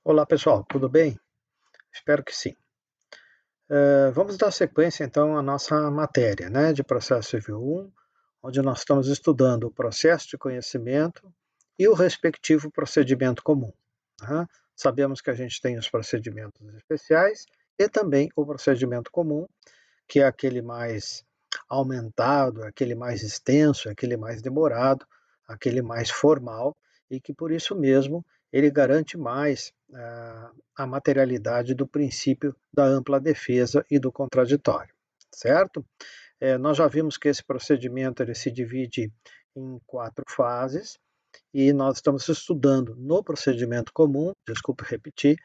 Olá pessoal, tudo bem? Espero que sim. Vamos dar sequência então à nossa matéria, né, de processo civil 1, onde nós estamos estudando o processo de conhecimento e o respectivo procedimento comum. Tá? Sabemos que a gente tem os procedimentos especiais e também o procedimento comum, que é aquele mais aumentado, aquele mais extenso, aquele mais demorado, aquele mais formal, e que por isso mesmo ele garante mais a materialidade do princípio da ampla defesa e do contraditório, certo? Nós já vimos que esse procedimento ele se divide em 4 fases, e nós estamos estudando no procedimento comum, desculpe repetir,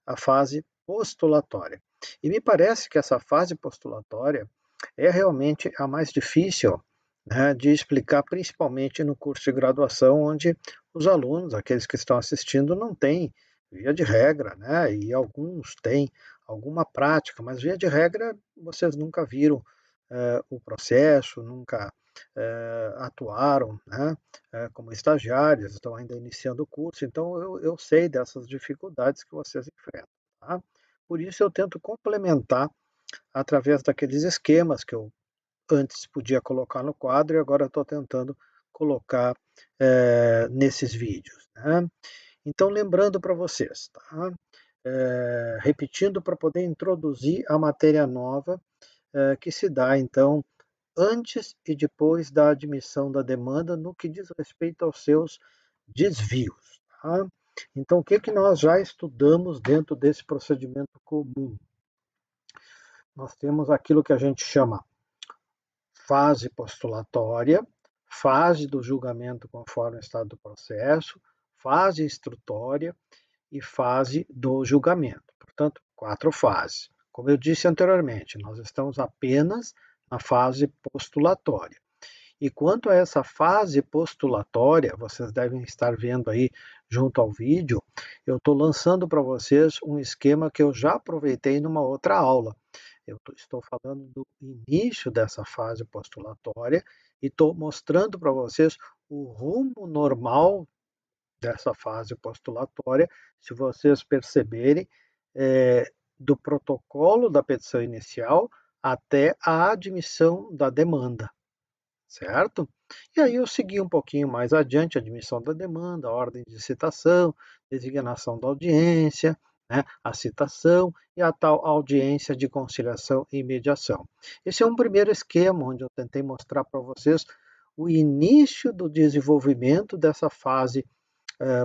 a fase postulatória. E me parece que essa fase postulatória é realmente a mais difícil, né, de explicar, principalmente no curso de graduação, onde os alunos, aqueles que estão assistindo, não têm, via de regra, né, e alguns têm alguma prática, mas via de regra vocês nunca viram o processo, nunca atuaram, né, como estagiários, estão ainda iniciando o curso, então eu sei dessas dificuldades que vocês enfrentam. Tá? Por isso eu tento complementar através daqueles esquemas que eu antes podia colocar no quadro e agora estou tentando colocar nesses vídeos. Né? Então, lembrando para vocês, tá? Repetindo para poder introduzir a matéria nova que se dá, então, antes e depois da admissão da demanda no que diz respeito aos seus desvios. Tá? Então, o que, que nós já estudamos dentro desse procedimento comum? Nós temos aquilo que a gente chama fase postulatória, fase do julgamento conforme o estado do processo, fase instrutória e fase do julgamento. Portanto, 4 fases. Como eu disse anteriormente, nós estamos apenas na fase postulatória. E quanto a essa fase postulatória, vocês devem estar vendo aí junto ao vídeo, eu estou lançando para vocês um esquema que eu já aproveitei numa outra aula. Eu estou falando do início dessa fase postulatória e estou mostrando para vocês o rumo normal dessa fase postulatória, se vocês perceberem, do protocolo da petição inicial até a admissão da demanda, certo? E aí eu segui um pouquinho mais adiante, admissão da demanda, ordem de citação, designação da audiência, né, a citação e a tal audiência de conciliação e mediação. Esse é um primeiro esquema onde eu tentei mostrar para vocês o início do desenvolvimento dessa fase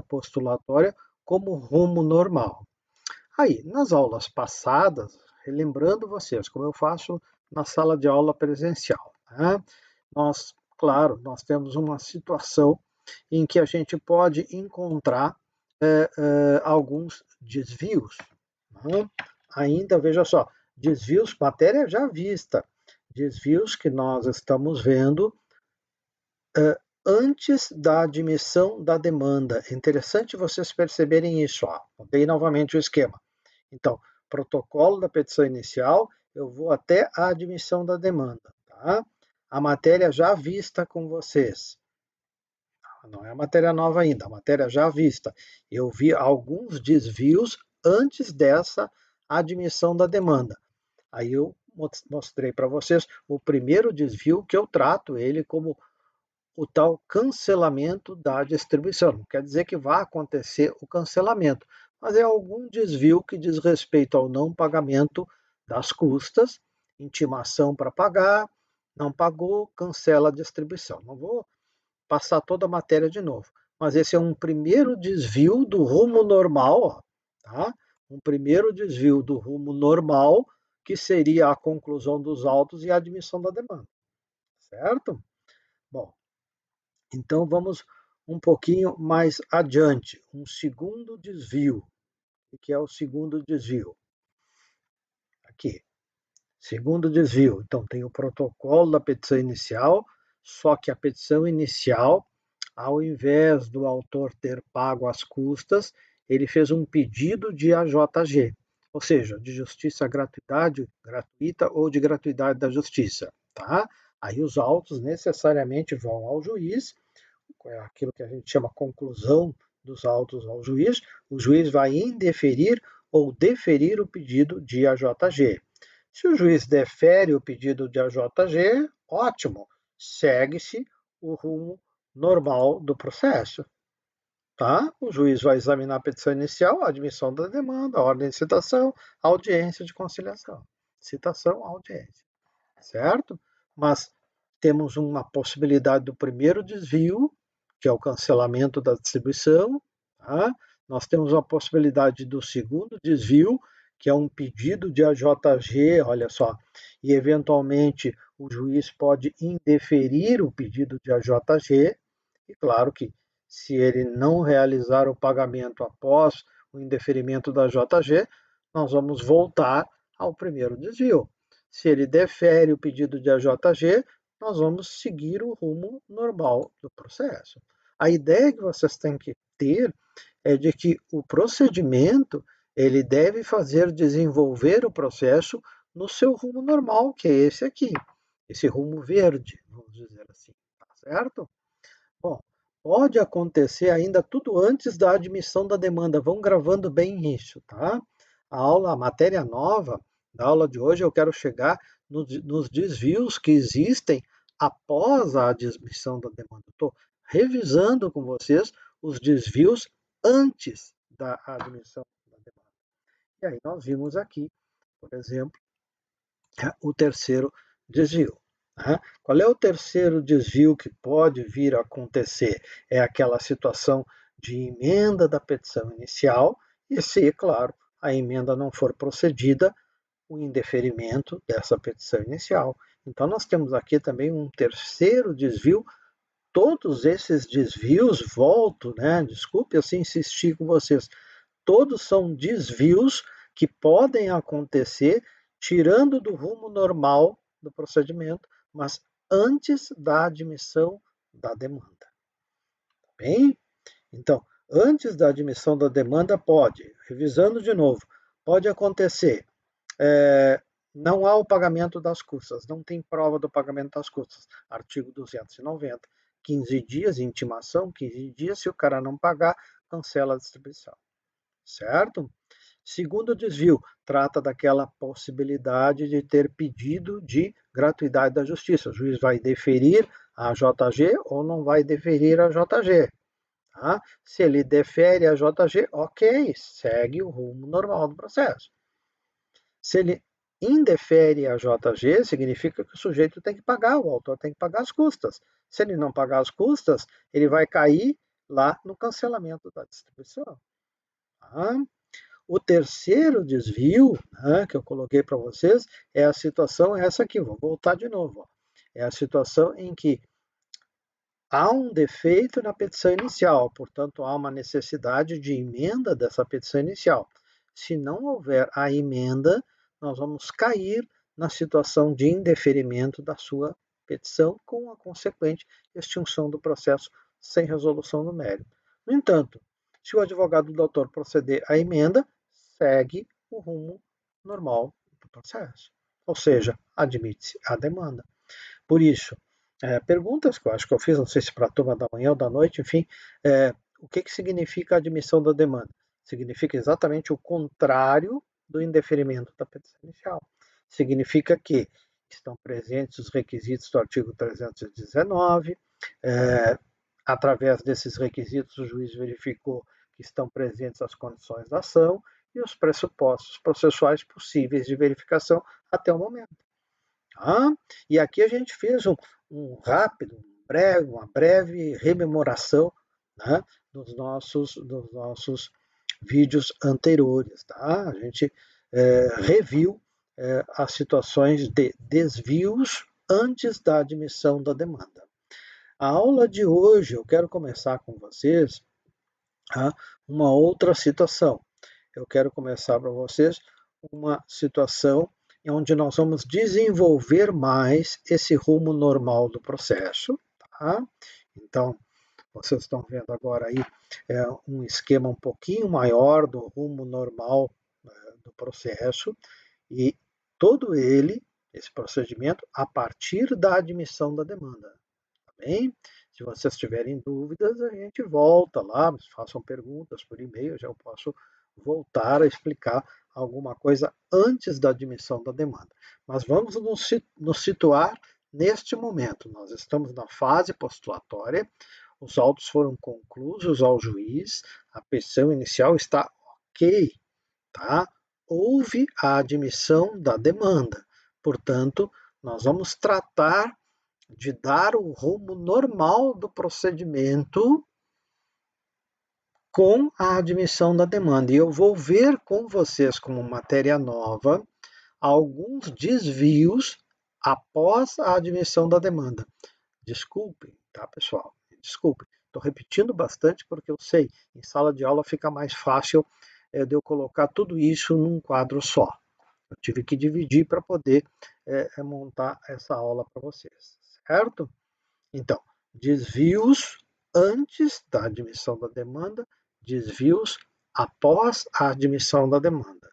postulatória como rumo normal. Aí, nas aulas passadas, relembrando vocês, como eu faço na sala de aula presencial, né? Nós, claro, nós temos uma situação em que a gente pode encontrar alguns desvios. Né? Ainda, veja só, desvios, matéria já vista, desvios que nós estamos vendo antes da admissão da demanda. É interessante vocês perceberem isso. Dei novamente o esquema. Então, protocolo da petição inicial, eu vou até a admissão da demanda. Tá? A matéria já vista com vocês. Não é a matéria nova ainda, a matéria já vista. Eu vi alguns desvios antes dessa admissão da demanda. Aí eu mostrei para vocês o primeiro desvio que eu trato ele como o tal cancelamento da distribuição. Não quer dizer que vá acontecer o cancelamento, mas é algum desvio que diz respeito ao não pagamento das custas, intimação para pagar, não pagou, cancela a distribuição. Não vou passar toda a matéria de novo, mas esse é um primeiro desvio do rumo normal, tá? Um primeiro desvio do rumo normal, que seria a conclusão dos autos e a admissão da demanda, certo? Bom, então vamos um pouquinho mais adiante, um segundo desvio. O que é o segundo desvio? Aqui, segundo desvio. Então tem o protocolo da petição inicial, só que a petição inicial, ao invés do autor ter pago as custas, ele fez um pedido de AJG, ou seja, de justiça gratuita ou de gratuidade da justiça, tá? Aí os autos necessariamente vão ao juiz, aquilo que a gente chama conclusão dos autos ao juiz, o juiz vai indeferir ou deferir o pedido de AJG. Se o juiz defere o pedido de AJG, ótimo, segue-se o rumo normal do processo. Tá? O juiz vai examinar a petição inicial, a admissão da demanda, a ordem de citação, a audiência de conciliação. Citação, audiência. Certo? Mas temos uma possibilidade do primeiro desvio, que é o cancelamento da distribuição. Tá? Nós temos uma possibilidade do segundo desvio, que é um pedido de AJG, olha só, e eventualmente o juiz pode indeferir o pedido de AJG, e claro que se ele não realizar o pagamento após o indeferimento da AJG, nós vamos voltar ao primeiro desvio. Se ele defere o pedido de AJG, nós vamos seguir o rumo normal do processo. A ideia que vocês têm que ter é de que o procedimento ele deve fazer desenvolver o processo no seu rumo normal, que é esse aqui, esse rumo verde, vamos dizer assim, tá certo? Bom, pode acontecer ainda tudo antes da admissão da demanda. Vão gravando bem isso, tá? A matéria nova da aula de hoje, eu quero chegar nos desvios que existem após a admissão da demanda. Estou revisando com vocês os desvios antes da admissão da demanda. E aí nós vimos aqui, por exemplo, o terceiro desvio. Qual é o terceiro desvio que pode vir a acontecer? É aquela situação de emenda da petição inicial e se, claro, a emenda não for procedida, o indeferimento dessa petição inicial. Então, nós temos aqui também um terceiro desvio. Todos esses desvios, desculpe assim insistir com vocês, todos são desvios que podem acontecer tirando do rumo normal do procedimento, mas antes da admissão da demanda. Bem? Então, antes da admissão da demanda pode, revisando de novo, pode acontecer, não há o pagamento das custas, não tem prova do pagamento das custas, artigo 290, 15 dias, intimação, 15 dias, se o cara não pagar, cancela a distribuição. Certo? Segundo desvio, trata daquela possibilidade de ter pedido de gratuidade da justiça. O juiz vai deferir a JG ou não vai deferir a JG. Tá? Se ele defere a JG, ok, segue o rumo normal do processo. Se ele indefere a JG, significa que o sujeito tem que pagar, o autor tem que pagar as custas. Se ele não pagar as custas, ele vai cair lá no cancelamento da distribuição. Tá? O terceiro desvio, que eu coloquei para vocês, é a situação essa aqui, vou voltar de novo. Ó. É a situação em que há um defeito na petição inicial, portanto, há uma necessidade de emenda dessa petição inicial. Se não houver a emenda, nós vamos cair na situação de indeferimento da sua petição, com a consequente extinção do processo sem resolução no mérito. No entanto, se o advogado do autor proceder à emenda, segue o rumo normal do processo. Ou seja, admite-se a demanda. Por isso, perguntas que eu acho que eu fiz, não sei se para a turma da manhã ou da noite, enfim, o que significa a admissão da demanda? Significa exatamente o contrário do indeferimento da petição inicial. Significa que estão presentes os requisitos do artigo 319, através desses requisitos o juiz verificou que estão presentes as condições da ação e os pressupostos processuais possíveis de verificação até o momento. E aqui a gente fez uma breve rememoração, dos nossos vídeos anteriores. Tá? A gente reviu as situações de desvios antes da admissão da demanda. A aula de hoje eu quero começar com vocês uma outra situação. Eu quero começar para vocês uma situação onde nós vamos desenvolver mais esse rumo normal do processo. Tá? Então, vocês estão vendo agora aí um esquema um pouquinho maior do rumo normal do processo e todo esse procedimento, a partir da admissão da demanda. Tá bem? Se vocês tiverem dúvidas, a gente volta lá, façam perguntas por e-mail, já eu posso voltar a explicar alguma coisa antes da admissão da demanda. Mas vamos nos situar neste momento. Nós estamos na fase postulatória, os autos foram conclusos ao juiz, a petição inicial está ok, tá? Houve a admissão da demanda. Portanto, nós vamos tratar de dar o rumo normal do procedimento com a admissão da demanda. E eu vou ver com vocês, como matéria nova, alguns desvios após a admissão da demanda. Desculpem, tá, pessoal? Desculpem. Estou repetindo bastante porque eu sei, em sala de aula fica mais fácil de eu colocar tudo isso num quadro só. Eu tive que dividir para poder montar essa aula para vocês, certo? Então, desvios antes da admissão da demanda, desvios após a admissão da demanda.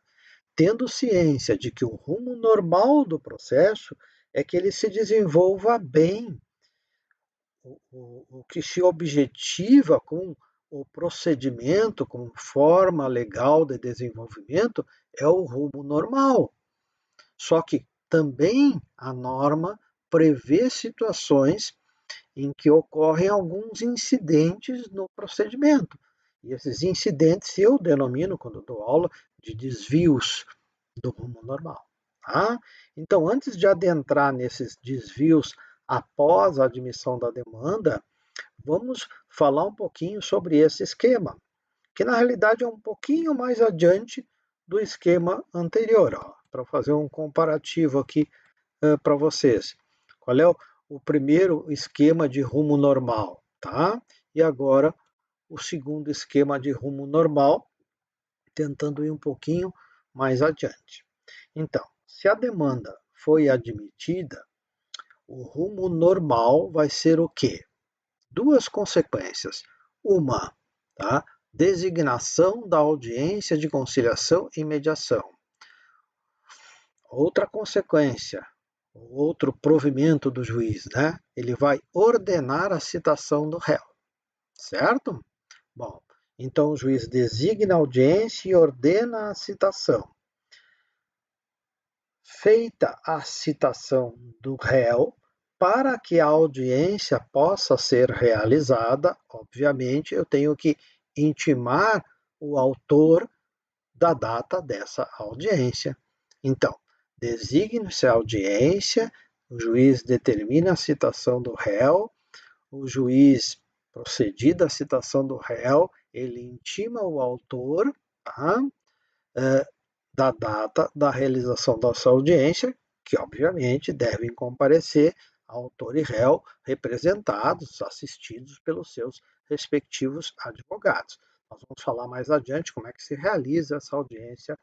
Tendo ciência de que o rumo normal do processo é que ele se desenvolva bem. O que se objetiva com o procedimento, com forma legal de desenvolvimento, é o rumo normal. Só que também a norma prevê situações em que ocorrem alguns incidentes no procedimento. E esses incidentes eu denomino, quando dou aula, de desvios do rumo normal. Tá? Então, antes de adentrar nesses desvios após a admissão da demanda, vamos falar um pouquinho sobre esse esquema, que na realidade é um pouquinho mais adiante do esquema anterior, para fazer um comparativo aqui para vocês. Qual é o primeiro esquema de rumo normal, tá? E agora o segundo esquema de rumo normal, tentando ir um pouquinho mais adiante. Então, se a demanda foi admitida, o rumo normal vai ser o quê? Duas consequências. Uma, tá? Designação da audiência de conciliação e mediação. Outra consequência, outro provimento do juiz, né? Ele vai ordenar a citação do réu, certo? Bom, então o juiz designa a audiência e ordena a citação. Feita a citação do réu, para que a audiência possa ser realizada, obviamente, eu tenho que intimar o autor da data dessa audiência. Então, designa-se a audiência, o juiz determina a citação do réu, o juiz, procedida a citação do réu, ele intima o autor, tá? Da data da realização dessa audiência, que obviamente devem comparecer autor e réu representados, assistidos pelos seus respectivos advogados. Nós vamos falar mais adiante como é que se realiza essa audiência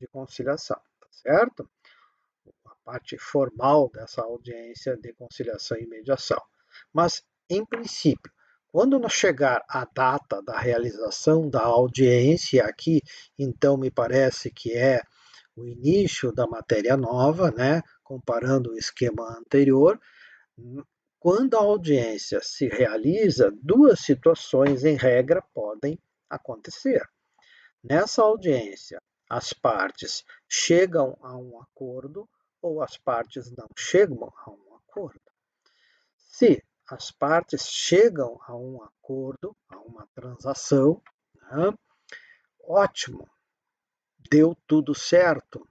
de conciliação, tá certo? A parte formal dessa audiência de conciliação e mediação. Mas, em princípio, quando nós chegar à data da realização da audiência, aqui, então, me parece que é o início da matéria nova, né, comparando o esquema anterior, quando a audiência se realiza, duas situações, em regra, podem acontecer. Nessa audiência, as partes chegam a um acordo ou as partes não chegam a um acordo. Se as partes chegam a um acordo, a uma transação, né, ótimo, deu tudo certo.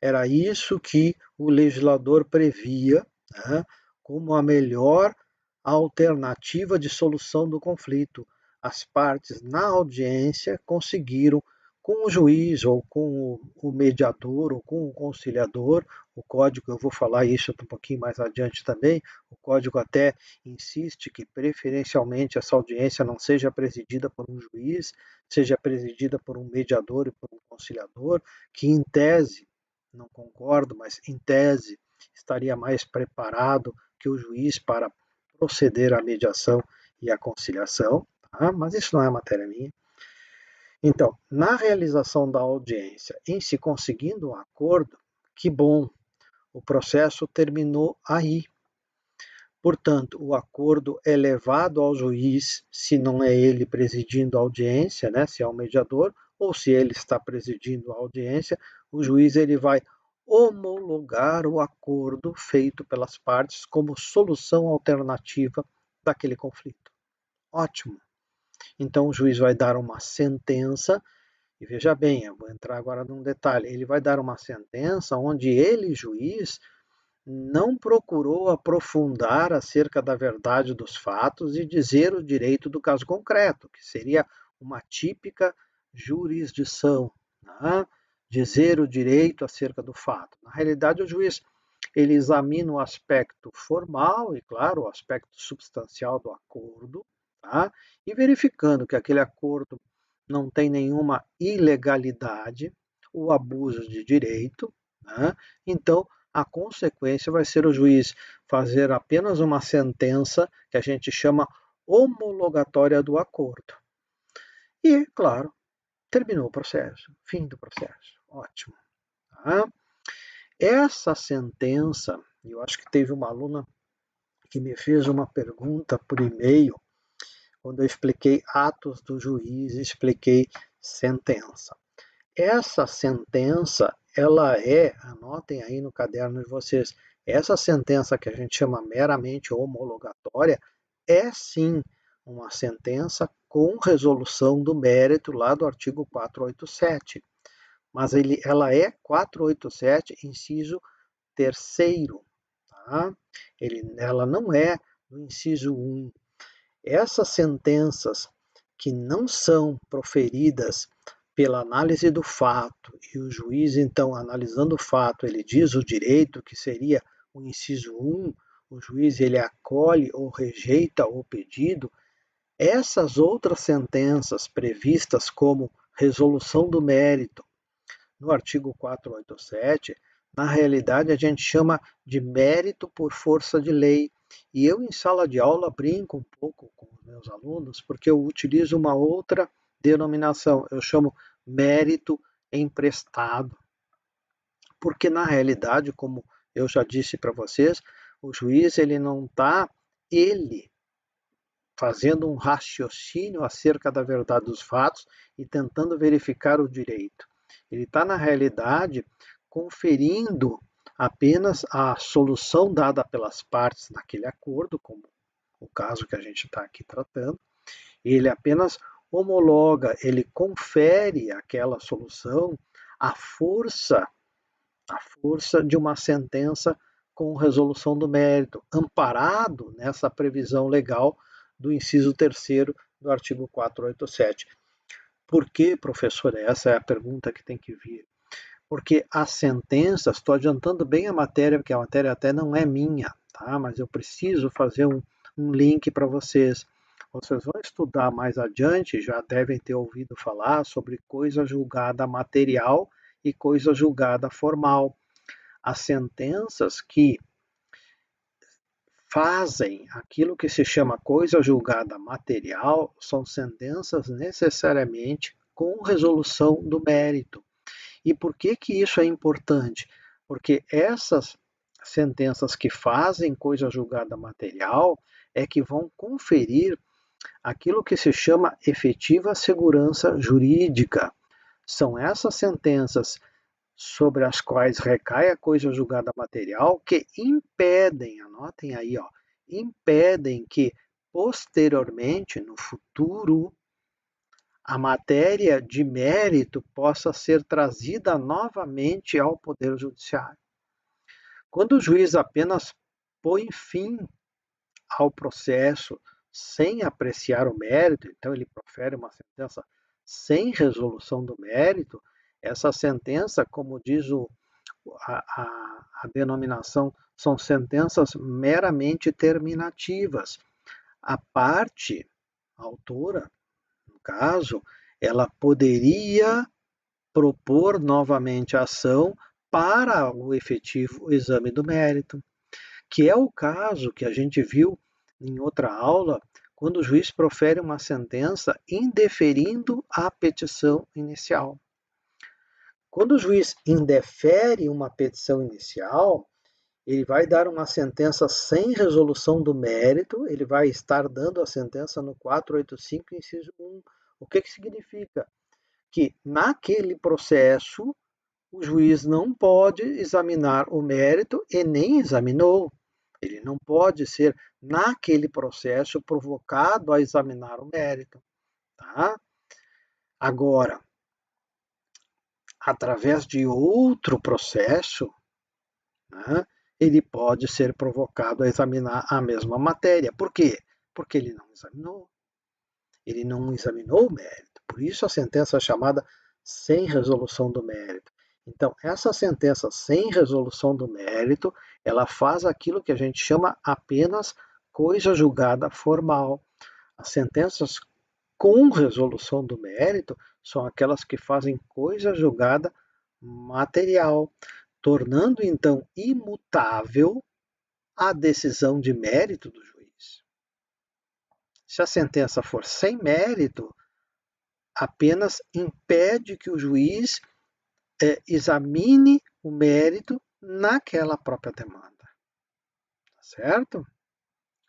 Era isso que o legislador previa, né, como a melhor alternativa de solução do conflito. As partes na audiência conseguiram, com o juiz ou com o mediador ou com o conciliador, o código, eu vou falar isso um pouquinho mais adiante também, o código até insiste que preferencialmente essa audiência não seja presidida por um juiz, seja presidida por um mediador e por um conciliador, que em tese, não concordo, mas em tese estaria mais preparado que o juiz para proceder à mediação e à conciliação, tá? Mas isso não é matéria minha. Então, na realização da audiência, em se conseguindo um acordo, que bom, o processo terminou aí. Portanto, o acordo é levado ao juiz, se não é ele presidindo a audiência, né, se é o mediador, ou se ele está presidindo a audiência, o juiz ele vai homologar o acordo feito pelas partes como solução alternativa daquele conflito. Ótimo. Então, o juiz vai dar uma sentença, e veja bem, eu vou entrar agora num detalhe, ele vai dar uma sentença onde ele, juiz, não procurou aprofundar acerca da verdade dos fatos e dizer o direito do caso concreto, que seria uma típica jurisdição, né? Dizer o direito acerca do fato. Na realidade, o juiz ele examina o aspecto formal e, claro, o aspecto substancial do acordo, tá? E verificando que aquele acordo não tem nenhuma ilegalidade ou abuso de direito, né? Então a consequência vai ser o juiz fazer apenas uma sentença que a gente chama homologatória do acordo. E, claro, terminou o processo, fim do processo. Ótimo. Tá? Essa sentença, eu acho que teve uma aluna que me fez uma pergunta por e-mail, quando eu expliquei atos do juiz, expliquei sentença. Essa sentença, ela anotem aí no caderno de vocês, essa sentença que a gente chama meramente homologatória, é sim uma sentença com resolução do mérito lá do artigo 487. Mas ela é 487, inciso terceiro, tá? Ela não é do inciso 1. Essas sentenças que não são proferidas pela análise do fato, e o juiz, então, analisando o fato, ele diz o direito, que seria o inciso 1, o juiz ele acolhe ou rejeita o pedido, essas outras sentenças previstas como resolução do mérito, no artigo 487, na realidade a gente chama de mérito por força de lei. E eu em sala de aula brinco um pouco com os meus alunos, porque eu utilizo uma outra denominação, eu chamo mérito emprestado. Porque na realidade, como eu já disse para vocês, o juiz ele não está fazendo um raciocínio acerca da verdade dos fatos e tentando verificar o direito. Ele está, na realidade, conferindo apenas a solução dada pelas partes naquele acordo, como o caso que a gente está aqui tratando. Ele apenas homologa, ele confere àquela solução a força de uma sentença com resolução do mérito, amparado nessa previsão legal do inciso 3º do artigo 487. Por que, professor? Essa é a pergunta que tem que vir. Porque as sentenças, estou adiantando bem a matéria, porque a matéria até não é minha, tá? Mas eu preciso fazer um link para vocês. Vocês vão estudar mais adiante, já devem ter ouvido falar sobre coisa julgada material e coisa julgada formal. As sentenças que fazem aquilo que se chama coisa julgada material são sentenças necessariamente com resolução do mérito. E por que isso é importante? Porque essas sentenças que fazem coisa julgada material é que vão conferir aquilo que se chama efetiva segurança jurídica. São essas sentenças sobre as quais recai a coisa julgada material que impedem, anotem aí, impedem que posteriormente, no futuro, a matéria de mérito possa ser trazida novamente ao Poder Judiciário. Quando o juiz apenas põe fim ao processo sem apreciar o mérito, então ele profere uma sentença sem resolução do mérito, essa sentença, como diz a denominação, são sentenças meramente terminativas. A parte, a autora, no caso, ela poderia propor novamente a ação para o efetivo exame do mérito, que é o caso que a gente viu em outra aula, quando o juiz profere uma sentença indeferindo a petição inicial. Quando o juiz indefere uma petição inicial, ele vai dar uma sentença sem resolução do mérito, ele vai estar dando a sentença no 485, inciso 1. O que significa? Que naquele processo, o juiz não pode examinar o mérito e nem examinou. Ele não pode ser, naquele processo, provocado a examinar o mérito. Tá? Agora, através de outro processo, né, ele pode ser provocado a examinar a mesma matéria. Por quê? Porque ele não examinou. Ele não examinou o mérito. Por isso a sentença é chamada sem resolução do mérito. Então, essa sentença sem resolução do mérito, ela faz aquilo que a gente chama apenas coisa julgada formal. As sentenças com resolução do mérito são aquelas que fazem coisa julgada material, tornando então imutável a decisão de mérito do juiz. Se a sentença for sem mérito, apenas impede que o juiz examine o mérito naquela própria demanda. Tá certo?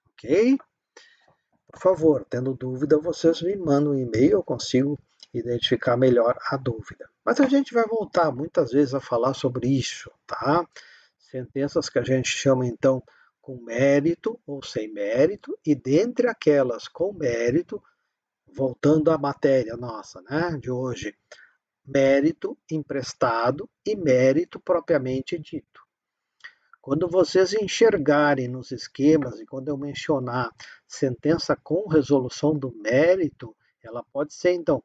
Ok? Por favor, tendo dúvida, vocês me mandam um e-mail, eu consigo identificar melhor a dúvida. Mas a gente vai voltar muitas vezes a falar sobre isso, tá? Sentenças que a gente chama então com mérito ou sem mérito, e dentre aquelas com mérito, voltando à matéria nossa, né, de hoje, mérito emprestado e mérito propriamente dito. Quando vocês enxergarem nos esquemas, e quando eu mencionar sentença com resolução do mérito, ela pode ser, então,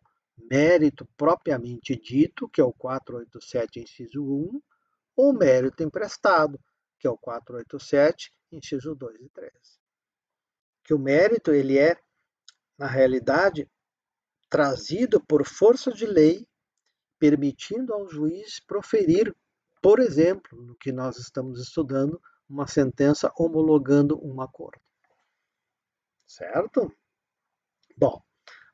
mérito propriamente dito, que é o 487, inciso 1, ou mérito emprestado, que é o 487, inciso 2 e 3. Que o mérito, ele é, na realidade, trazido por força de lei, permitindo ao juiz proferir, por exemplo, no que nós estamos estudando, uma sentença homologando um acordo. Certo? Bom,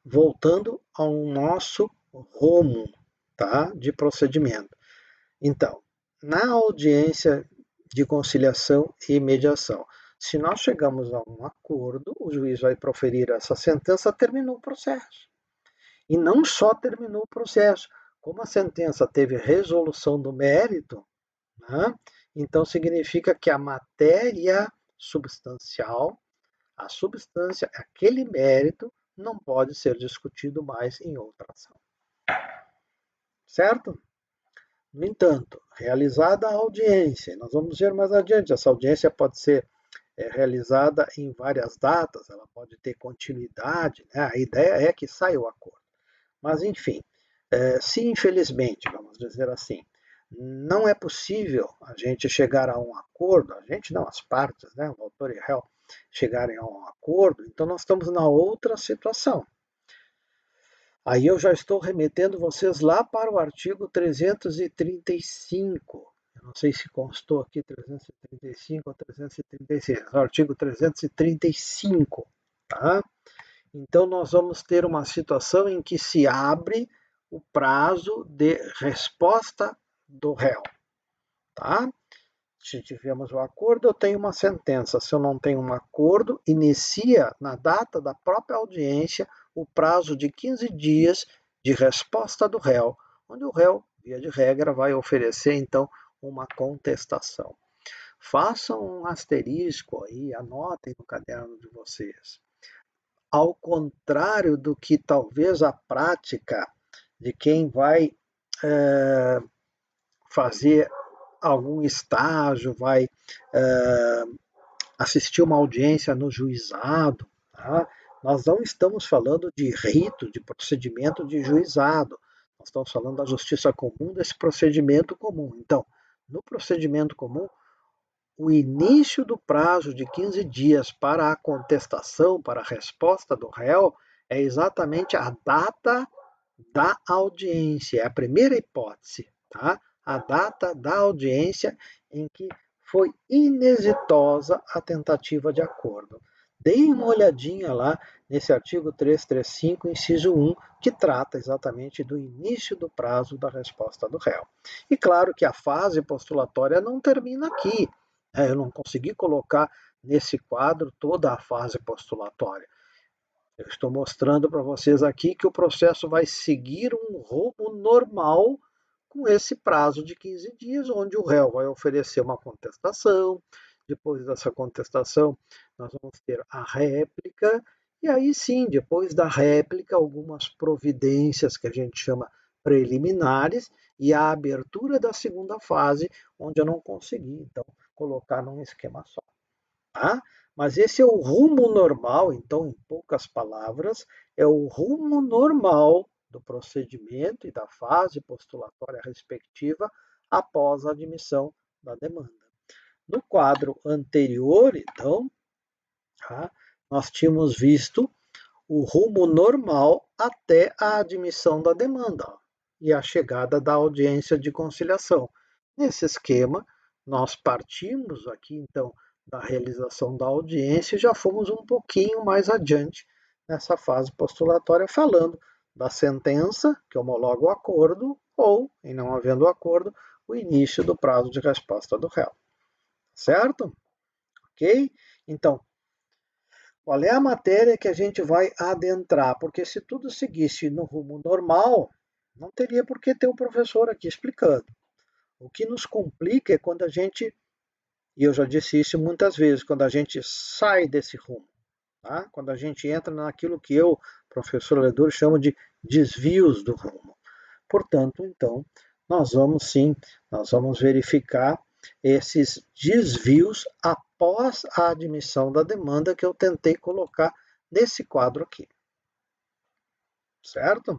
voltando ao nosso rumo, tá, de procedimento. Então, na audiência de conciliação e mediação, se nós chegamos a um acordo, o juiz vai proferir essa sentença, terminou o processo. E não só terminou o processo, como a sentença teve resolução do mérito, né, então significa que a matéria substancial, a substância, aquele mérito, não pode ser discutido mais em outra ação. Certo? No entanto, realizada a audiência, nós vamos ver mais adiante, essa audiência pode ser realizada em várias datas, ela pode ter continuidade, né? A ideia é que saia o acordo. Mas, enfim, se infelizmente, vamos dizer assim, não é possível a gente chegar a um acordo, a gente não, as partes, né, o autor e o réu, chegarem a um acordo, então nós estamos na outra situação. Aí eu já estou remetendo vocês lá para o artigo 335. Eu não sei se constou aqui 335 ou 336. O artigo 335, tá? Então nós vamos ter uma situação em que se abre o prazo de resposta do réu, tá? Se tivermos um acordo, eu tenho uma sentença. Se eu não tenho um acordo, inicia na data da própria audiência o prazo de 15 dias de resposta do réu, onde o réu, via de regra, vai oferecer, então, uma contestação. Façam um asterisco aí, anotem no caderno de vocês. Ao contrário do que talvez a prática de quem vai fazer algum estágio, vai assistir uma audiência no juizado, tá? Nós não estamos falando de rito, de procedimento de juizado. Nós estamos falando da justiça comum, desse procedimento comum. Então, no procedimento comum, o início do prazo de 15 dias para a contestação, para a resposta do réu, é exatamente a data da audiência, é a primeira hipótese, tá? A data da audiência em que foi inexitosa a tentativa de acordo. Deem uma olhadinha lá nesse artigo 335, inciso 1, que trata exatamente do início do prazo da resposta do réu. E claro que a fase postulatória não termina aqui. Eu não consegui colocar nesse quadro toda a fase postulatória. Eu estou mostrando para vocês aqui que o processo vai seguir um rumo normal com esse prazo de 15 dias, onde o réu vai oferecer uma contestação. Depois dessa contestação, nós vamos ter a réplica, e aí sim, depois da réplica, algumas providências que a gente chama preliminares e a abertura da segunda fase, onde eu não consegui, então, colocar num esquema só. Tá? Mas esse é o rumo normal, então, em poucas palavras, é o rumo normal do procedimento e da fase postulatória respectiva após a admissão da demanda. No quadro anterior, então, tá, nós tínhamos visto o rumo normal até a admissão da demanda e a chegada da audiência de conciliação. Nesse esquema, nós partimos aqui, então, da realização da audiência e já fomos um pouquinho mais adiante nessa fase postulatória, falando da sentença, que homologa o acordo, ou, em não havendo acordo, o início do prazo de resposta do réu. Certo? Ok? Então, qual é a matéria que a gente vai adentrar? Porque se tudo seguisse no rumo normal, não teria por que ter o professor aqui explicando. O que nos complica é quando a gente, e eu já disse isso muitas vezes, quando a gente sai desse rumo, tá? Quando a gente entra naquilo que eu, professor Ledur, chamo de desvios do rumo. Portanto, então, nós vamos verificar esses desvios após a admissão da demanda que eu tentei colocar nesse quadro aqui. Certo?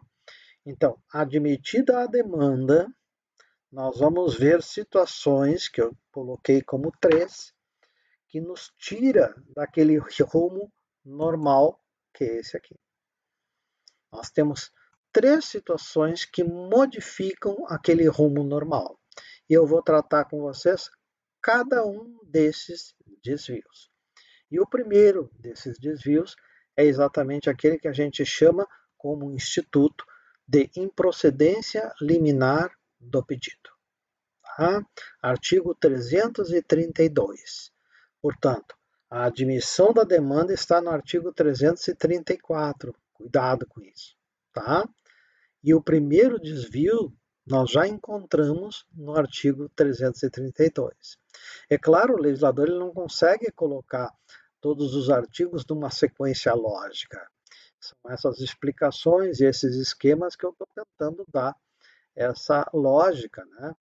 Então, admitida a demanda, nós vamos ver situações que eu coloquei como 3, que nos tira daquele rumo normal, que é esse aqui. Nós temos 3 situações que modificam aquele rumo normal. E eu vou tratar com vocês cada um desses desvios. E o primeiro desses desvios é exatamente aquele que a gente chama como instituto de improcedência liminar do pedido. Tá? Artigo 332. Portanto, a admissão da demanda está no artigo 334. Cuidado com isso. Tá? E o primeiro desvio nós já encontramos no artigo 332. É claro, o legislador ele não consegue colocar todos os artigos numa sequência lógica. São essas explicações e esses esquemas que eu estou tentando dar essa lógica, né?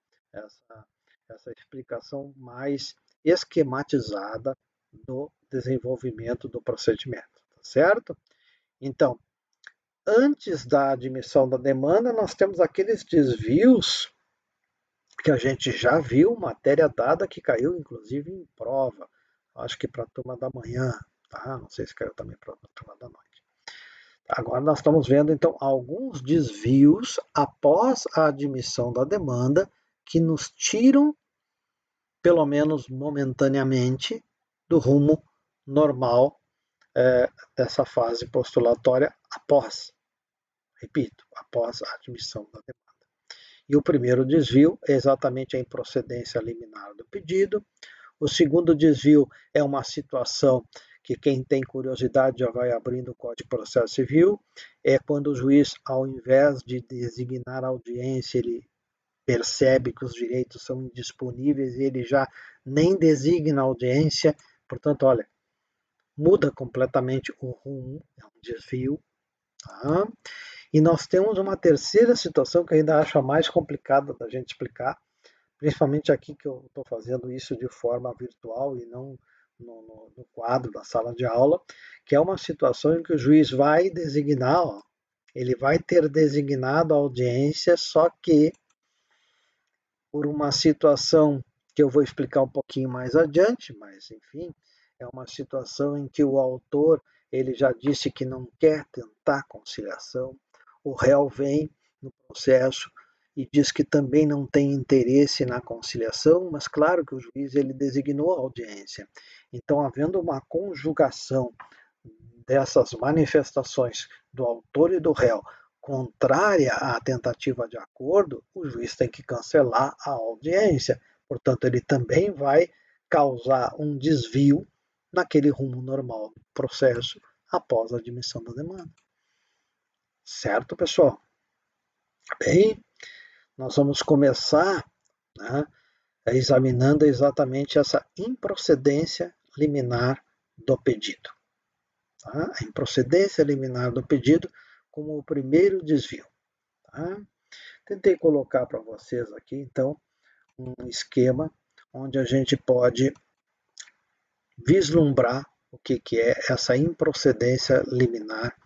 essa explicação mais esquematizada do desenvolvimento do procedimento, tá certo? Então, antes da admissão da demanda, nós temos aqueles desvios que a gente já viu, matéria dada que caiu, inclusive, em prova. Acho que para a turma da manhã, tá? Não sei se caiu também para a turma da noite. Agora nós estamos vendo, então, alguns desvios após a admissão da demanda que nos tiram, pelo menos momentaneamente, do rumo normal dessa fase postulatória após, repito, após a admissão da demanda. E o primeiro desvio é exatamente a improcedência liminar do pedido. O segundo desvio é uma situação que quem tem curiosidade já vai abrindo o Código de Processo Civil, é quando o juiz, ao invés de designar a audiência, ele percebe que os direitos são indisponíveis e ele já nem designa a audiência. Portanto, olha, muda completamente o rumo, é um desvio. Tá? E nós temos uma terceira situação que eu ainda acho a mais complicada da gente explicar, principalmente aqui que eu estou fazendo isso de forma virtual e não no quadro da sala de aula, que é uma situação em que o juiz vai designar, ele vai ter designado a audiência, só que por uma situação que eu vou explicar um pouquinho mais adiante, mas enfim, é uma situação em que o autor ele já disse que não quer tentar conciliação, o réu vem no processo e diz que também não tem interesse na conciliação, mas claro que o juiz ele designou a audiência. Então, havendo uma conjugação dessas manifestações do autor e do réu contrária à tentativa de acordo, o juiz tem que cancelar a audiência. Portanto, ele também vai causar um desvio naquele rumo normal do processo após a admissão da demanda. Certo, pessoal? Bem, nós vamos começar, né, examinando exatamente essa improcedência liminar do pedido. Tá? A improcedência liminar do pedido como o primeiro desvio. Tá? Tentei colocar para vocês aqui, então, um esquema onde a gente pode vislumbrar o que é essa improcedência liminar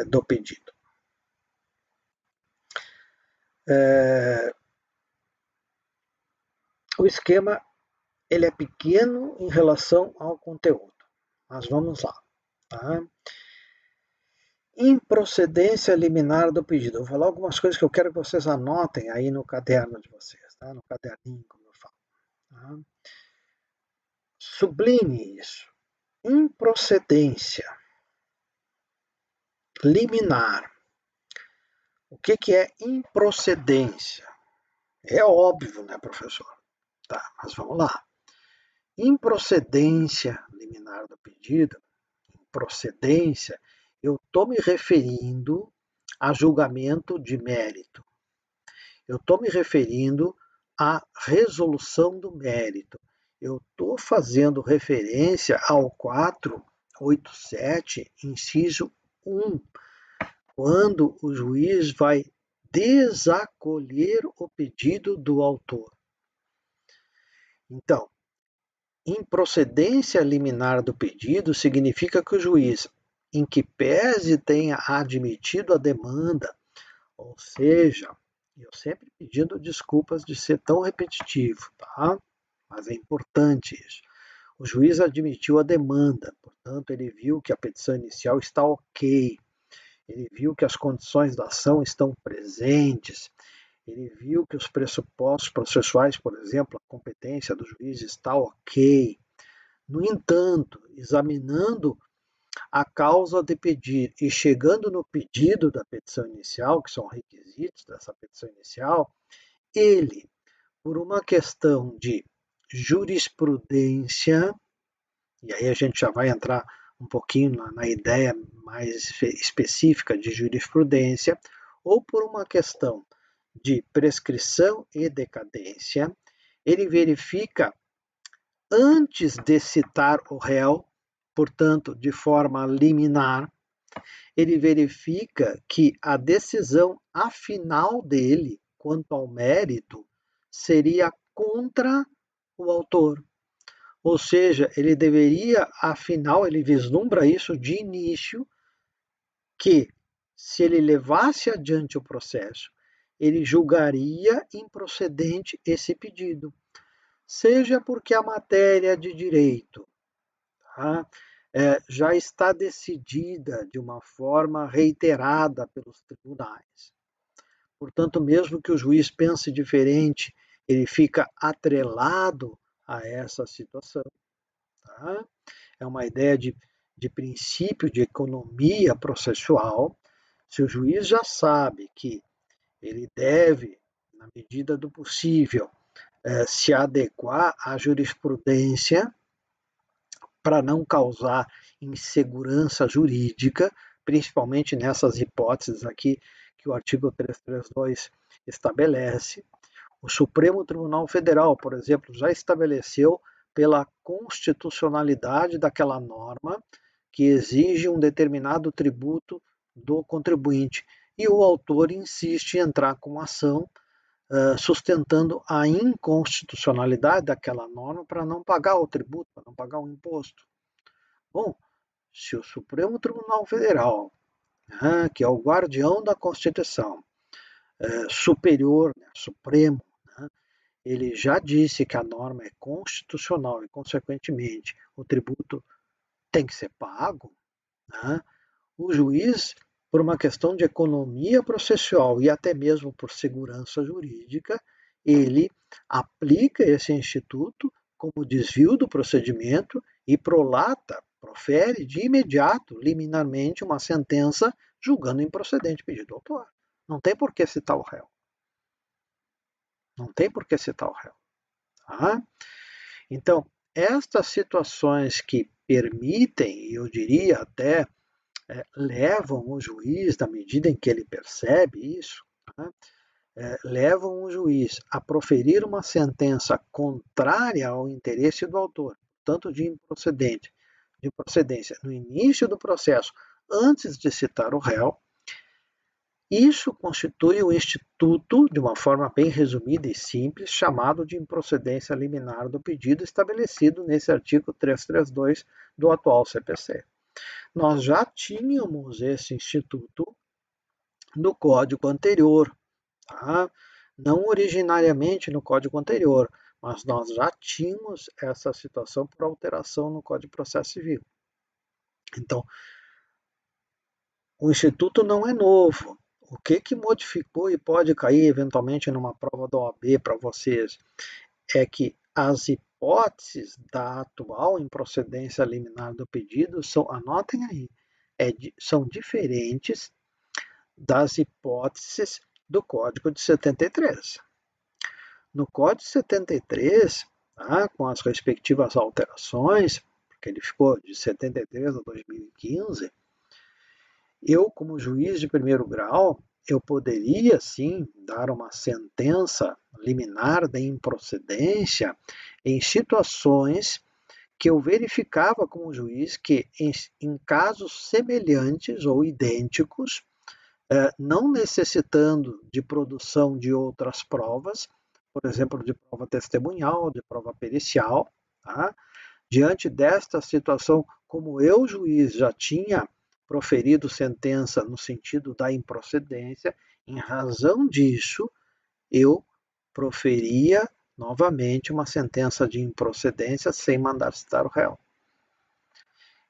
do pedido. O esquema ele é pequeno em relação ao conteúdo, mas vamos lá. Tá? Improcedência liminar do pedido. Eu vou falar algumas coisas que eu quero que vocês anotem aí no caderno de vocês, tá? No caderninho, como eu falo. Tá? Sublinhe isso. Improcedência liminar. O que é improcedência? É óbvio, né, professor? Tá, mas vamos lá. Improcedência liminar do pedido, improcedência, eu estou me referindo a julgamento de mérito. Eu estou me referindo à resolução do mérito. Eu estou fazendo referência ao 487, inciso 1, quando o juiz vai desacolher o pedido do autor. Então, improcedência liminar do pedido significa que o juiz, em que pese tenha admitido a demanda, ou seja, eu sempre pedindo desculpas de ser tão repetitivo, tá? Mas é importante isso. O juiz admitiu a demanda, portanto, ele viu que a petição inicial está ok, ele viu que as condições da ação estão presentes, ele viu que os pressupostos processuais, por exemplo, a competência do juiz está ok. No entanto, examinando a causa de pedir e chegando no pedido da petição inicial, que são requisitos dessa petição inicial, ele, por uma questão de jurisprudência, e aí a gente já vai entrar um pouquinho na ideia mais específica de jurisprudência, ou por uma questão de prescrição e decadência, ele verifica, antes de citar o réu, portanto, de forma liminar, ele verifica que a decisão afinal dele, quanto ao mérito, seria contra o autor. Ou seja, ele deveria, afinal, ele vislumbra isso de início, que se ele levasse adiante o processo, ele julgaria improcedente esse pedido. Seja porque a matéria de direito, tá, já está decidida de uma forma reiterada pelos tribunais. Portanto, mesmo que o juiz pense diferente, ele fica atrelado a essa situação. Tá? É uma ideia de princípio de economia processual. Se o juiz já sabe que ele deve, na medida do possível, se adequar à jurisprudência para não causar insegurança jurídica, principalmente nessas hipóteses aqui que o artigo 332 estabelece. O Supremo Tribunal Federal, por exemplo, já estabeleceu pela constitucionalidade daquela norma que exige um determinado tributo do contribuinte. E o autor insiste em entrar com ação sustentando a inconstitucionalidade daquela norma para não pagar o tributo, para não pagar o imposto. Bom, se o Supremo Tribunal Federal, que é o guardião da Constituição, superior, supremo, ele já disse que a norma é constitucional e, consequentemente, o tributo tem que ser pago, o juiz, por uma questão de economia processual e até mesmo por segurança jurídica, ele aplica esse instituto como desvio do procedimento e profere de imediato, liminarmente, uma sentença julgando improcedente pedido do autor. Não tem por que citar o réu. Não tem por que citar o réu. Tá? Então, estas situações que permitem, eu diria até, levam o juiz, na medida em que ele percebe isso, né, levam o juiz a proferir uma sentença contrária ao interesse do autor, tanto de procedência no início do processo, antes de citar o réu. Isso constitui o instituto, de uma forma bem resumida e simples, chamado de improcedência liminar do pedido, estabelecido nesse artigo 332 do atual CPC. Nós já tínhamos esse instituto no código anterior, tá? Não originariamente no código anterior, mas nós já tínhamos essa situação por alteração no Código de Processo Civil. Então, o instituto não é novo. O que modificou e pode cair eventualmente numa prova da OAB para vocês é que as hipóteses da atual improcedência liminar do pedido são, anotem aí, são diferentes das hipóteses do Código de 73. No Código de 73, tá, com as respectivas alterações, porque ele ficou de 73 a 2015, eu, como juiz de primeiro grau, eu poderia, sim, dar uma sentença liminar de improcedência em situações que eu verificava como juiz que, em casos semelhantes ou idênticos, não necessitando de produção de outras provas, por exemplo, de prova testemunhal, de prova pericial, tá? Diante desta situação, como eu, juiz, já tinha proferido sentença no sentido da improcedência, em razão disso, eu proferia novamente uma sentença de improcedência sem mandar citar o réu.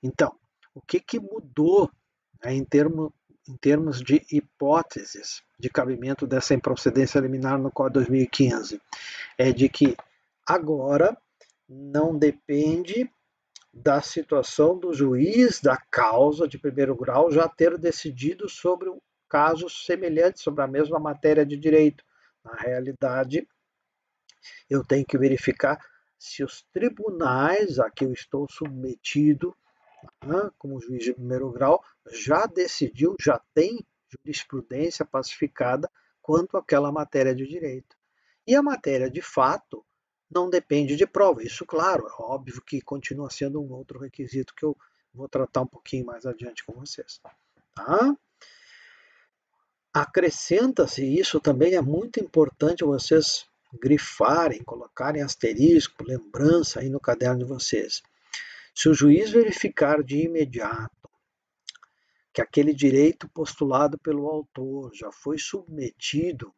Então, o que mudou, né, em termos de hipóteses de cabimento dessa improcedência liminar no Código 2015? É de que agora não depende da situação do juiz da causa de primeiro grau já ter decidido sobre um caso semelhante, sobre a mesma matéria de direito. Na realidade, eu tenho que verificar se os tribunais a que eu estou submetido, né, como juiz de primeiro grau, já decidiu, já tem jurisprudência pacificada quanto àquela matéria de direito. E a matéria de fato não depende de prova. Isso, claro, é óbvio que continua sendo um outro requisito que eu vou tratar um pouquinho mais adiante com vocês. Tá? Acrescenta-se, isso também é muito importante vocês grifarem, colocarem asterisco, lembrança aí no caderno de vocês. Se o juiz verificar de imediato que aquele direito postulado pelo autor já foi submetido,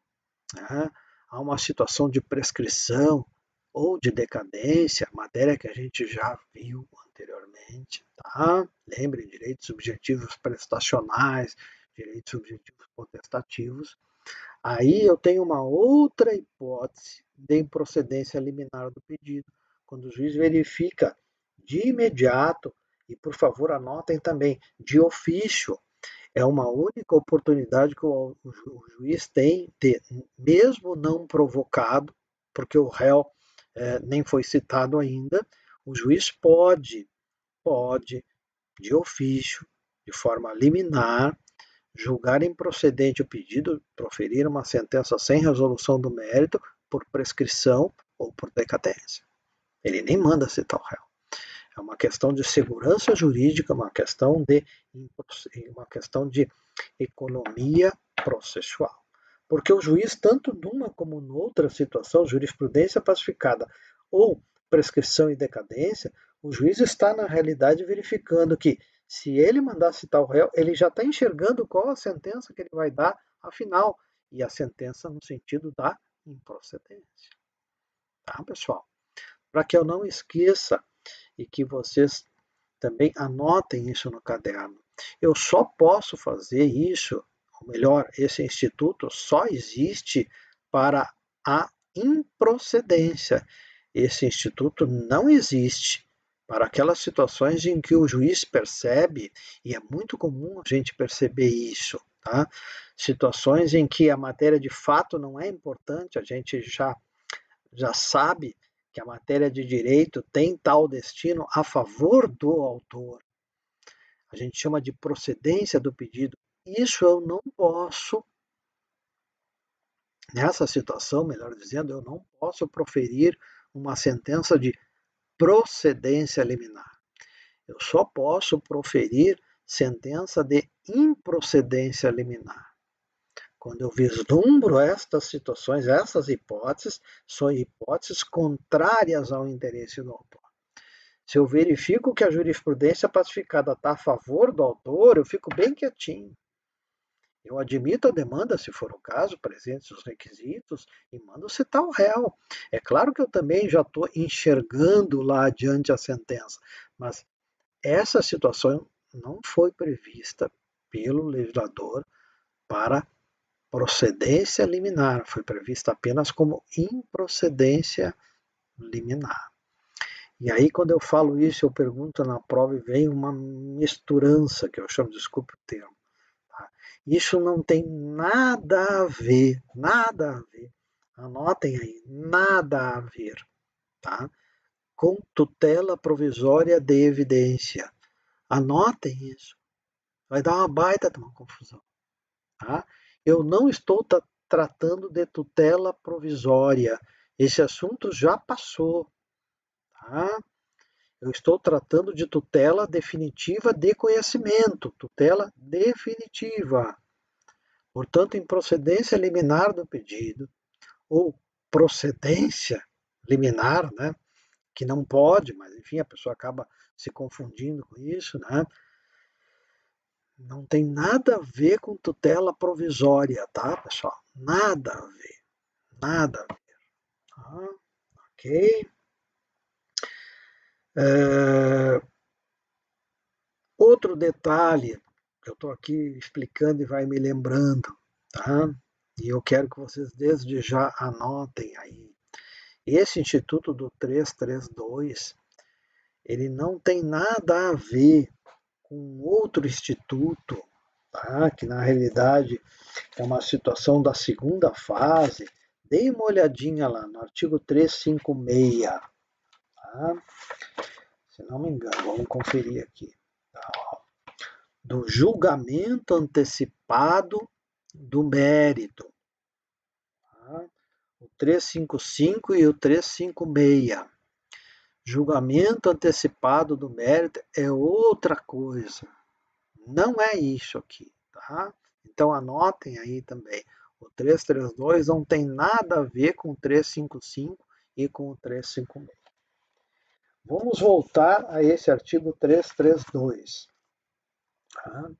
né, a uma situação de prescrição ou de decadência, matéria que a gente já viu anteriormente, tá? Lembrem, direitos subjetivos prestacionais, direitos subjetivos potestativos. Aí eu tenho uma outra hipótese de improcedência liminar do pedido, quando o juiz verifica de imediato, e por favor anotem também, de ofício, é uma única oportunidade que o juiz tem de, mesmo não provocado, porque o réu nem foi citado ainda, o juiz pode, de ofício, de forma liminar, julgar improcedente o pedido, proferir uma sentença sem resolução do mérito por prescrição ou por decadência. Ele nem manda citar o réu. É uma questão de segurança jurídica, uma questão de economia processual. Porque o juiz, tanto numa como noutra situação, jurisprudência pacificada ou prescrição e decadência, o juiz está, na realidade, verificando que, se ele mandar citar o réu, ele já está enxergando qual a sentença que ele vai dar, afinal, e a sentença no sentido da improcedência. Tá, pessoal? Para que eu não esqueça e que vocês também anotem isso no caderno. Eu só posso fazer isso, ou melhor, esse instituto só existe para a improcedência. Esse instituto não existe para aquelas situações em que o juiz percebe, e é muito comum a gente perceber isso, tá? Situações em que a matéria de fato não é importante, a gente já sabe que a matéria de direito tem tal destino a favor do autor. A gente chama de procedência do pedido. Isso eu não posso, nessa situação, melhor dizendo, eu não posso proferir uma sentença de procedência liminar. Eu só posso proferir sentença de improcedência liminar. Quando eu vislumbro estas situações, essas hipóteses, são hipóteses contrárias ao interesse do autor. Se eu verifico que a jurisprudência pacificada está a favor do autor, eu fico bem quietinho. Eu admito a demanda, se for o caso, presentes os requisitos, e mando citar o réu. É claro que eu também já estou enxergando lá adiante a sentença, mas essa situação não foi prevista pelo legislador para procedência liminar, foi prevista apenas como improcedência liminar. E aí, quando eu falo isso, eu pergunto na prova e vem uma misturança, que eu chamo, desculpe o termo. Tá? Isso não tem nada a ver, anotem aí, nada a ver, tá? Com tutela provisória de evidência. Anotem isso. Vai dar uma baita de uma confusão. Tá? Eu não estou tratando de tutela provisória. Esse assunto já passou. Tá? Eu estou tratando de tutela definitiva de conhecimento. Tutela definitiva. Portanto, improcedência liminar do pedido, ou procedência liminar, né? Que não pode, mas enfim, a pessoa acaba se confundindo com isso, né? Não tem nada a ver com tutela provisória, tá, pessoal? Nada a ver. Nada a ver. Tá? Ok? Outro detalhe que eu estou aqui explicando e vai me lembrando, tá? E eu quero que vocês desde já anotem aí. Esse Instituto do 332, ele não tem nada a ver com outro instituto, tá? Que na realidade é uma situação da segunda fase. Dê uma olhadinha lá no artigo 356, tá? Se não me engano, vamos conferir aqui. Tá? Do julgamento antecipado do mérito. Tá? O 355 e o 356. Julgamento antecipado do mérito é outra coisa. Não é isso aqui, tá? Então anotem aí também. O 332 não tem nada a ver com o 355 e com o 356. Vamos voltar a esse artigo 332. Tá?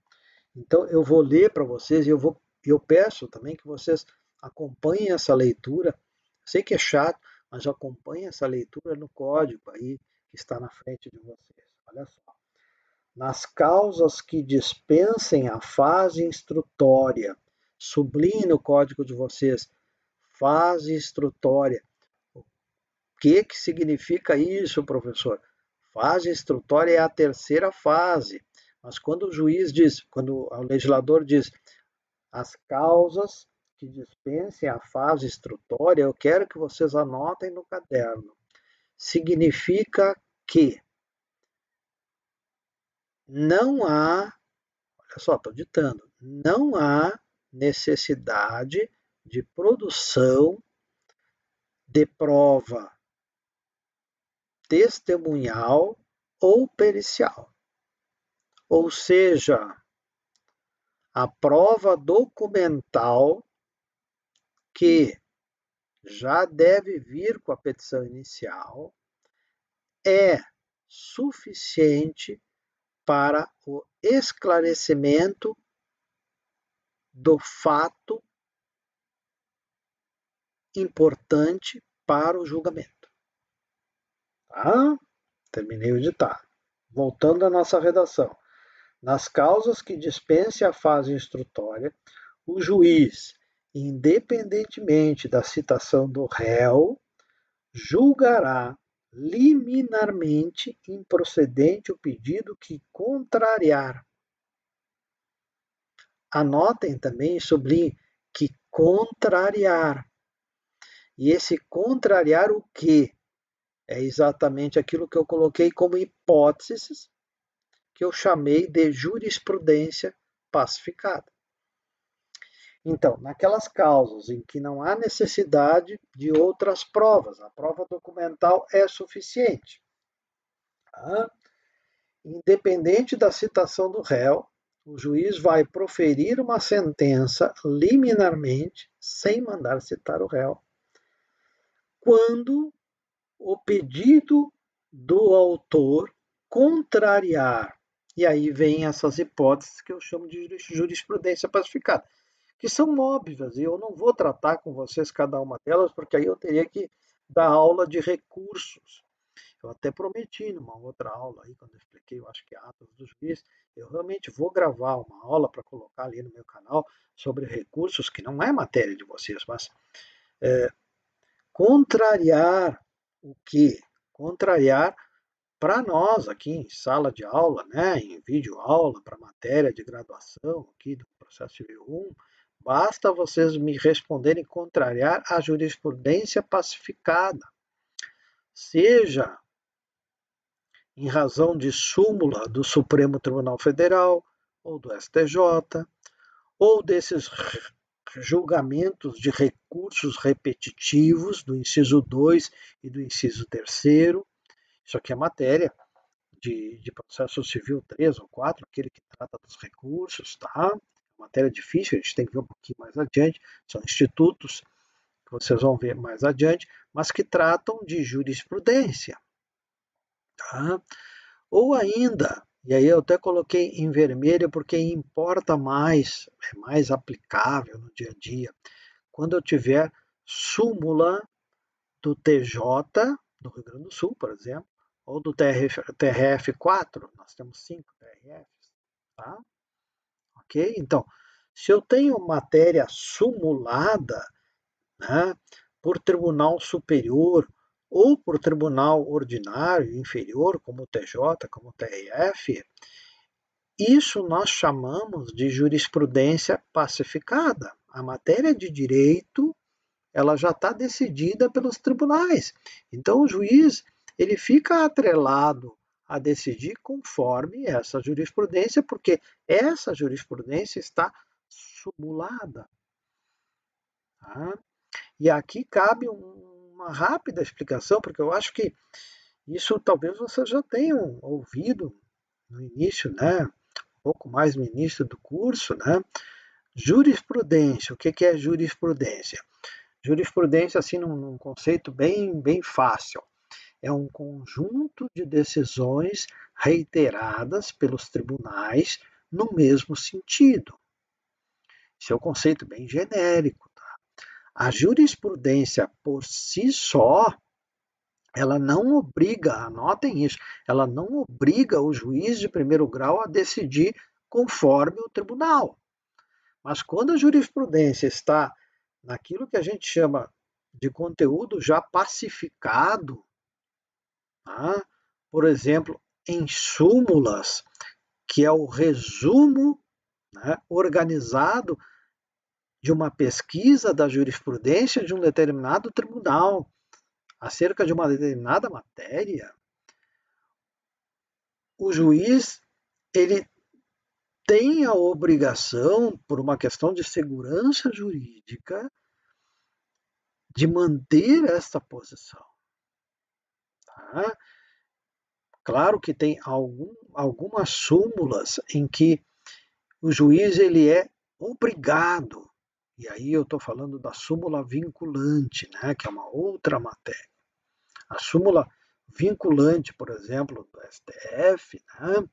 Então eu vou ler para vocês e eu peço também que vocês acompanhem essa leitura. Sei que é chato, mas acompanhem essa leitura no código aí que está na frente de vocês. Olha só. Nas causas que dispensem a fase instrutória, sublinhe no código de vocês, fase instrutória. O que significa isso, professor? Fase instrutória é a terceira fase. Mas quando o juiz diz, quando o legislador diz, as causas que dispensem a fase instrutória, eu quero que vocês anotem no caderno. Significa que não há, olha só, estou ditando, não há necessidade de produção de prova testemunhal ou pericial. Ou seja, a prova documental que já deve vir com a petição inicial é suficiente para o esclarecimento do fato importante para o julgamento. Tá? Terminei o ditado. Voltando à nossa redação. Nas causas que dispense a fase instrutória, o juiz, independentemente da citação do réu, julgará liminarmente improcedente o pedido que contrariar. Anotem também e sublinhem que contrariar. E esse contrariar o quê? É exatamente aquilo que eu coloquei como hipóteses, que eu chamei de jurisprudência pacificada. Então, naquelas causas em que não há necessidade de outras provas, a prova documental é suficiente. Tá? Independente da citação do réu, o juiz vai proferir uma sentença liminarmente, sem mandar citar o réu, quando o pedido do autor contrariar. E aí vem essas hipóteses que eu chamo de jurisprudência pacificada, que são óbvias, e eu não vou tratar com vocês cada uma delas, porque aí eu teria que dar aula de recursos. Eu até prometi numa outra aula aí, quando eu expliquei, eu acho que atos do juiz, eu realmente vou gravar uma aula para colocar ali no meu canal sobre recursos, que não é matéria de vocês, mas contrariar o que? Contrariar para nós aqui em sala de aula, né, em vídeo aula, para matéria de graduação aqui do processo civil 1, basta vocês me responderem contrariar a jurisprudência pacificada, seja em razão de súmula do Supremo Tribunal Federal ou do STJ, ou desses julgamentos de recursos repetitivos do inciso 2 e do inciso 3º. Isso aqui é matéria de processo civil 3 ou 4, aquele que trata dos recursos, tá? Matéria difícil, a gente tem que ver um pouquinho mais adiante, são institutos que vocês vão ver mais adiante, mas que tratam de jurisprudência, tá? Ou ainda, e aí eu até coloquei em vermelho porque importa mais, é mais aplicável no dia a dia, quando eu tiver súmula do TJ, do Rio Grande do Sul, por exemplo, ou do TRF4, nós temos 5 TRFs, tá? Ok? Então, se eu tenho matéria sumulada, né, por tribunal superior ou por tribunal ordinário inferior, como o TJ, como o TRF, isso nós chamamos de jurisprudência pacificada. A matéria de direito, ela já está decidida pelos tribunais. Então o juiz, ele fica atrelado a decidir conforme essa jurisprudência, porque essa jurisprudência está sumulada. Tá? E aqui cabe uma rápida explicação, porque eu acho que isso talvez vocês já tenham ouvido no início, né? Um pouco mais no início do curso, né? Jurisprudência. O que é jurisprudência? Jurisprudência, assim, num conceito bem fácil, é um conjunto de decisões reiteradas pelos tribunais no mesmo sentido. Esse é um conceito bem genérico. Tá? A jurisprudência por si só, ela não obriga, anotem isso, ela não obriga o juiz de primeiro grau a decidir conforme o tribunal. Mas quando a jurisprudência está naquilo que a gente chama de conteúdo já pacificado, tá? Por exemplo, em súmulas, que é o resumo, né, organizado de uma pesquisa da jurisprudência de um determinado tribunal acerca de uma determinada matéria, o juiz ele tem a obrigação, por uma questão de segurança jurídica, de manter esta posição. Tá? Claro que tem algumas súmulas em que o juiz ele é obrigado, e aí eu estou falando da súmula vinculante, né, que é uma outra matéria. A súmula vinculante, por exemplo, do STF, né,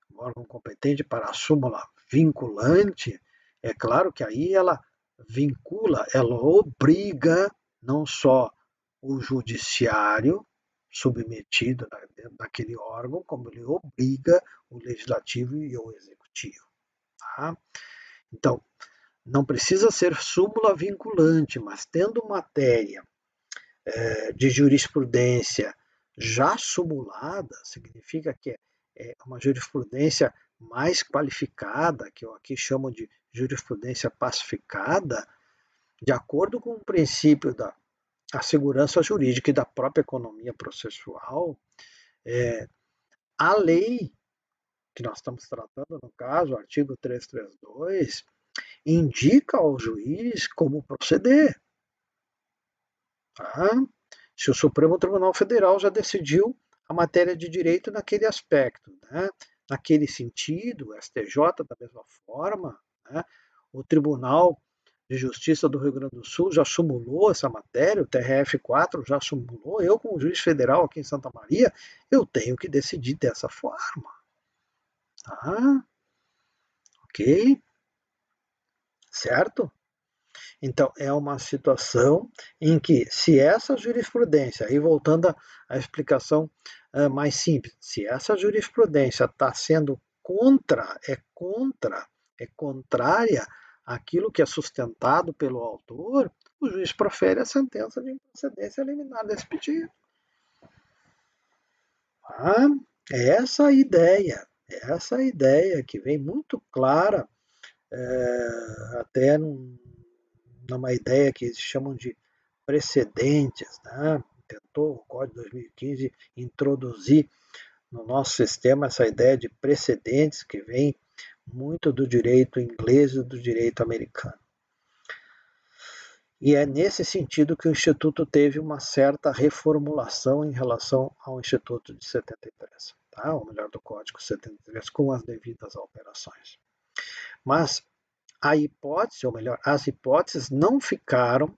o órgão competente para a súmula vinculante, é claro que aí ela vincula, ela obriga não só o judiciário submetido dentro daquele órgão, como ele obriga o legislativo e o executivo. Tá? Então, não precisa ser súmula vinculante, mas tendo matéria de jurisprudência já sumulada, significa que é uma jurisprudência mais qualificada, que eu aqui chamo de jurisprudência pacificada, de acordo com o princípio da a segurança jurídica e da própria economia processual, a lei que nós estamos tratando, no caso, o artigo 332, indica ao juiz como proceder. Tá? Se o Supremo Tribunal Federal já decidiu a matéria de direito naquele aspecto, né? Naquele sentido, o STJ da mesma forma, né? O Tribunal de Justiça do Rio Grande do Sul já sumulou essa matéria, o TRF4 já sumulou, eu como juiz federal aqui em Santa Maria, eu tenho que decidir dessa forma. Tá? Ok? Certo? Então, é uma situação em que, se essa jurisprudência, aí voltando à explicação mais simples, se essa jurisprudência está sendo é contrária àquilo que é sustentado pelo autor, o juiz profere a sentença de improcedência liminar desse pedido. Ah, é essa a ideia que vem muito clara, até numa ideia que eles chamam de precedentes, né? Tentou o Código de 2015 introduzir no nosso sistema essa ideia de precedentes que vem muito do direito inglês e do direito americano. E é nesse sentido que o Instituto teve uma certa reformulação em relação ao Instituto de 73, tá? Ou melhor, do Código 73, com as devidas alterações. Mas a hipótese, ou melhor, as hipóteses não ficaram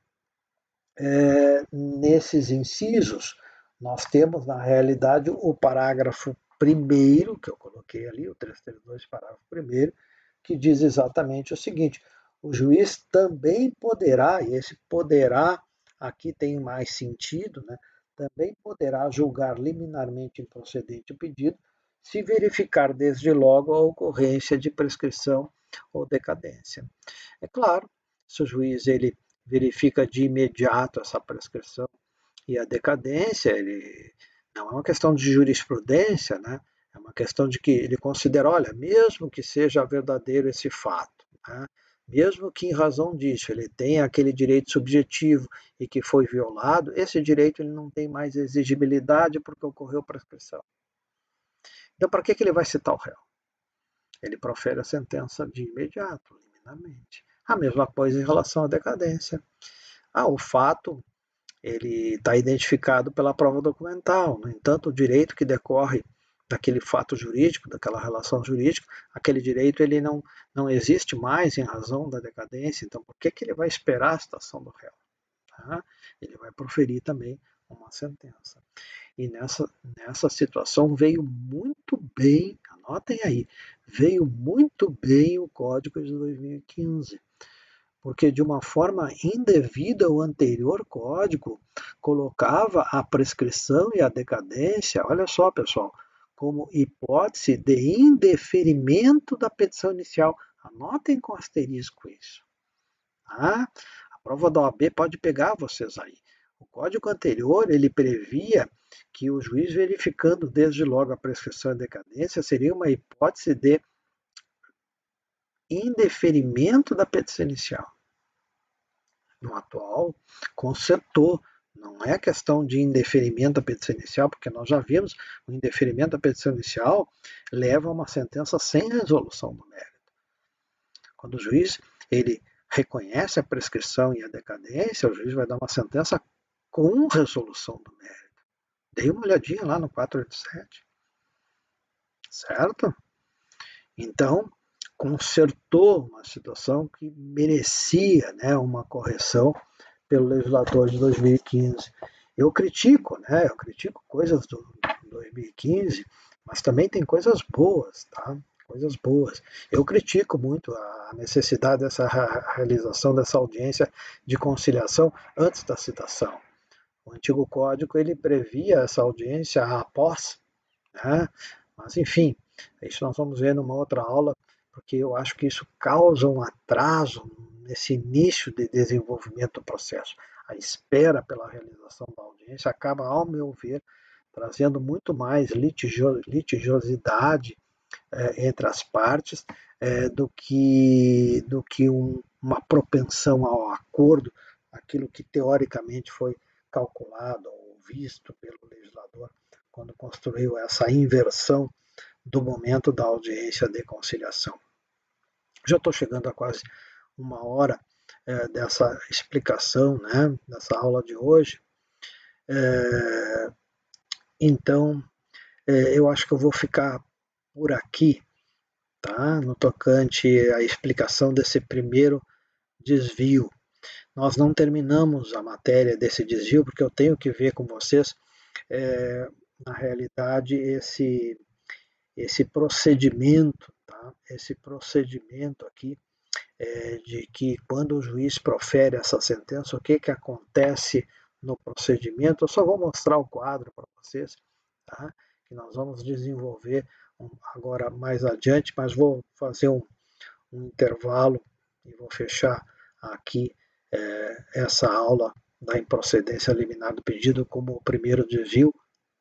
nesses incisos. Nós temos, na realidade, o parágrafo primeiro, que eu coloquei ali, o 332, parágrafo primeiro, que diz exatamente o seguinte: o juiz também poderá, e esse poderá aqui tem mais sentido, né? Também poderá julgar liminarmente improcedente o pedido, se verificar desde logo a ocorrência de prescrição ou decadência. É claro, se o juiz ele verifica de imediato essa prescrição e a decadência, ele não é uma questão de jurisprudência, né? É uma questão de que ele considera, olha, mesmo que seja verdadeiro esse fato, né? Mesmo que em razão disso ele tenha aquele direito subjetivo e que foi violado, esse direito ele não tem mais exigibilidade porque ocorreu prescrição. Então, para que ele vai citar o réu? Ele profere a sentença de imediato, liminarmente. A mesma coisa em relação à decadência. O fato ele está identificado pela prova documental. No entanto, o direito que decorre daquele fato jurídico, daquela relação jurídica, aquele direito ele não existe mais em razão da decadência. Então, por que ele vai esperar a citação do réu? Tá? Ele vai proferir também uma sentença. E nessa situação veio muito bem, anotem aí, veio muito bem o Código de 2015, porque de uma forma indevida o anterior código colocava a prescrição e a decadência, olha só pessoal, como hipótese de indeferimento da petição inicial. Anotem com asterisco isso. Tá? A prova da OAB pode pegar vocês aí. O código anterior ele previa que o juiz verificando desde logo a prescrição e decadência seria uma hipótese de indeferimento da petição inicial. No atual, consertou. Não é questão de indeferimento da petição inicial, porque nós já vimos o indeferimento da petição inicial leva a uma sentença sem resolução do mérito. Quando o juiz ele reconhece a prescrição e a decadência, o juiz vai dar uma sentença com resolução do mérito. Dei uma olhadinha lá no 487. Certo? Então, consertou uma situação que merecia, né, uma correção pelo legislador de 2015. Eu critico coisas do 2015, mas também tem coisas boas, tá? Coisas boas. Eu critico muito a necessidade dessa realização dessa audiência de conciliação antes da citação. O antigo código ele previa essa audiência após, né? Mas enfim, isso nós vamos ver numa outra aula, porque eu acho que isso causa um atraso nesse início de desenvolvimento do processo. A espera pela realização da audiência acaba, ao meu ver, trazendo muito mais litigiosidade entre as partes do que uma propensão ao acordo, aquilo que teoricamente foi calculado ou visto pelo legislador quando construiu essa inversão do momento da audiência de conciliação. Já estou chegando a quase 1 hora dessa explicação, né, dessa aula de hoje. Então, eu acho que eu vou ficar por aqui, tá? No tocante à explicação desse primeiro desvio. Nós não terminamos a matéria desse desvio, porque eu tenho que ver com vocês, na realidade, esse procedimento, tá? Esse procedimento aqui, de que quando o juiz profere essa sentença, o que acontece no procedimento. Eu só vou mostrar o quadro para vocês, tá? Que nós vamos desenvolver agora mais adiante, mas vou fazer um intervalo e vou fechar aqui essa aula da improcedência liminar do pedido como o primeiro desvio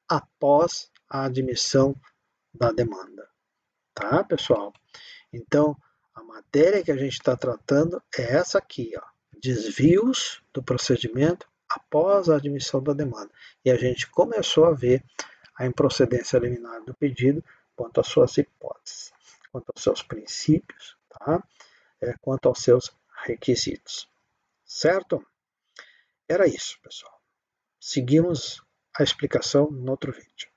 após a admissão da demanda. Tá, pessoal? Então, a matéria que a gente está tratando é essa aqui, ó, desvios do procedimento após a admissão da demanda. E a gente começou a ver a improcedência liminar do pedido quanto às suas hipóteses, quanto aos seus princípios, tá? Quanto aos seus requisitos. Certo? Era isso, pessoal. Seguimos a explicação no outro vídeo.